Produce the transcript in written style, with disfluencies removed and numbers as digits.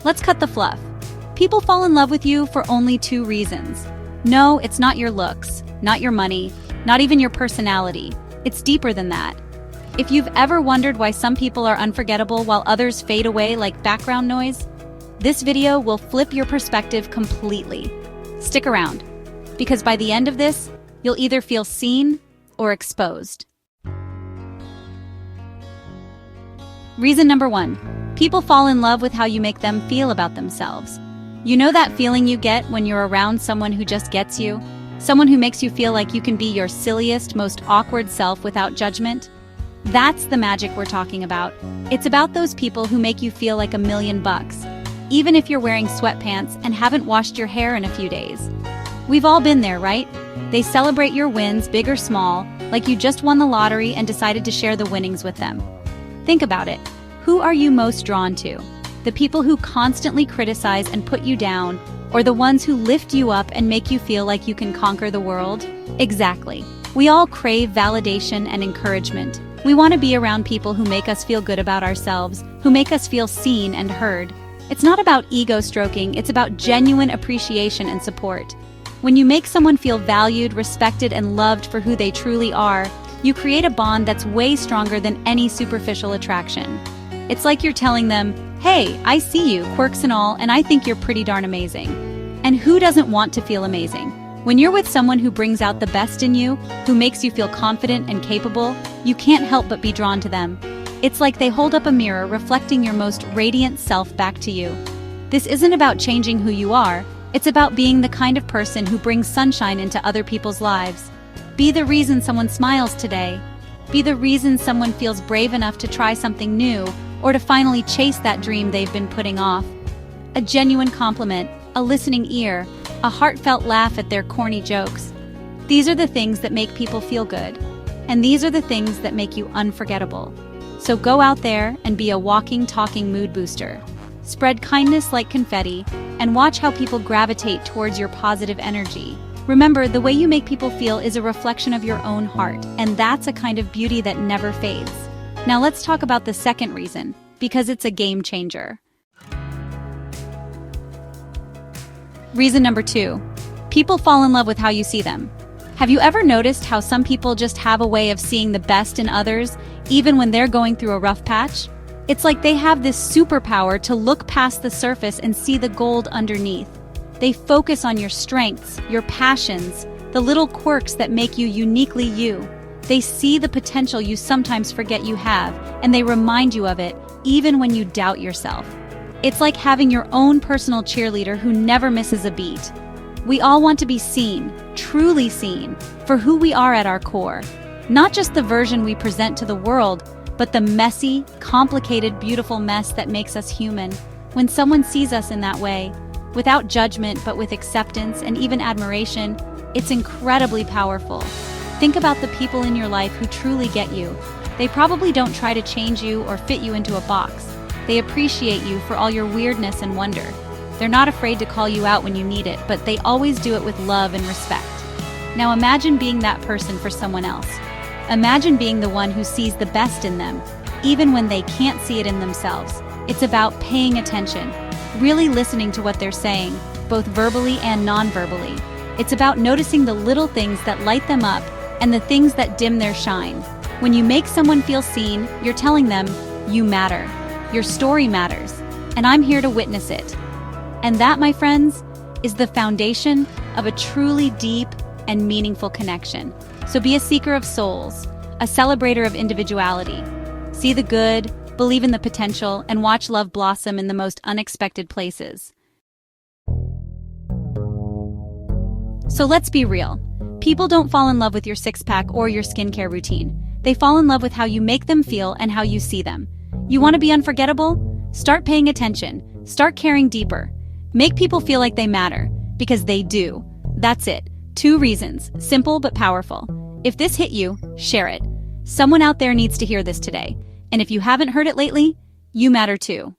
Let's cut the fluff. People fall in love with you for only two reasons. No, it's not your looks, not your money, not even your personality. It's deeper than that. If you've ever wondered why some people are unforgettable while others fade away like background noise, this video will flip your perspective completely. Stick around, because by the end of this, you'll either feel seen or exposed. Reason number 1. People fall in love with how you make them feel about themselves. You know that feeling you get when you're around someone who just gets you? Someone who makes you feel like you can be your silliest, most awkward self without judgment? That's the magic we're talking about. It's about those people who make you feel like $1,000,000, even if you're wearing sweatpants and haven't washed your hair in a few days. We've all been there, right? They celebrate your wins, big or small, like you just won the lottery and decided to share the winnings with them. Think about it. Who are you most drawn to? The people who constantly criticize and put you down, or the ones who lift you up and make you feel like you can conquer the world? Exactly. We all crave validation and encouragement. We want to be around people who make us feel good about ourselves, who make us feel seen and heard. It's not about ego stroking, it's about genuine appreciation and support. When you make someone feel valued, respected, and loved for who they truly are, you create a bond that's way stronger than any superficial attraction. It's like you're telling them, hey, I see you, quirks and all, and I think you're pretty darn amazing. And who doesn't want to feel amazing? When you're with someone who brings out the best in you, who makes you feel confident and capable, you can't help but be drawn to them. It's like they hold up a mirror reflecting your most radiant self back to you. This isn't about changing who you are, it's about being the kind of person who brings sunshine into other people's lives. Be the reason someone smiles today. Be the reason someone feels brave enough to try something new or to finally chase that dream they've been putting off. A genuine compliment, a listening ear, a heartfelt laugh at their corny jokes. These are the things that make people feel good. And these are the things that make you unforgettable. So go out there and be a walking, talking mood booster. Spread kindness like confetti and watch how people gravitate towards your positive energy. Remember, the way you make people feel is a reflection of your own heart, and that's a kind of beauty that never fades. Now let's talk about the second reason, because it's a game changer. Reason number 2. People fall in love with how you see them. Have you ever noticed how some people just have a way of seeing the best in others, even when they're going through a rough patch? It's like they have this superpower to look past the surface and see the gold underneath. They focus on your strengths, your passions, the little quirks that make you uniquely you. They see the potential you sometimes forget you have, and they remind you of it, even when you doubt yourself. It's like having your own personal cheerleader who never misses a beat. We all want to be seen, truly seen, for who we are at our core. Not just the version we present to the world, but the messy, complicated, beautiful mess that makes us human. When someone sees us in that way, without judgment but with acceptance and even admiration, it's incredibly powerful. Think about the people in your life who truly get you. They probably don't try to change you or fit you into a box. They appreciate you for all your weirdness and wonder. They're not afraid to call you out when you need it, but they always do it with love and respect. Now imagine being that person for someone else. Imagine being the one who sees the best in them, even when they can't see it in themselves. It's about paying attention, really listening to what they're saying, both verbally and non-verbally. It's about noticing the little things that light them up and the things that dim their shine. When you make someone feel seen, you're telling them, you matter. Your story matters, and I'm here to witness it. And that, my friends, is the foundation of a truly deep and meaningful connection. So be a seeker of souls, a celebrator of individuality. See the good, believe in the potential, and watch love blossom in the most unexpected places. So let's be real. People don't fall in love with your six-pack or your skincare routine. They fall in love with how you make them feel and how you see them. You want to be unforgettable? Start paying attention. Start caring deeper. Make people feel like they matter, because they do. That's it. 2 reasons, simple but powerful. If this hit you, share it. Someone out there needs to hear this today. And if you haven't heard it lately, you matter too.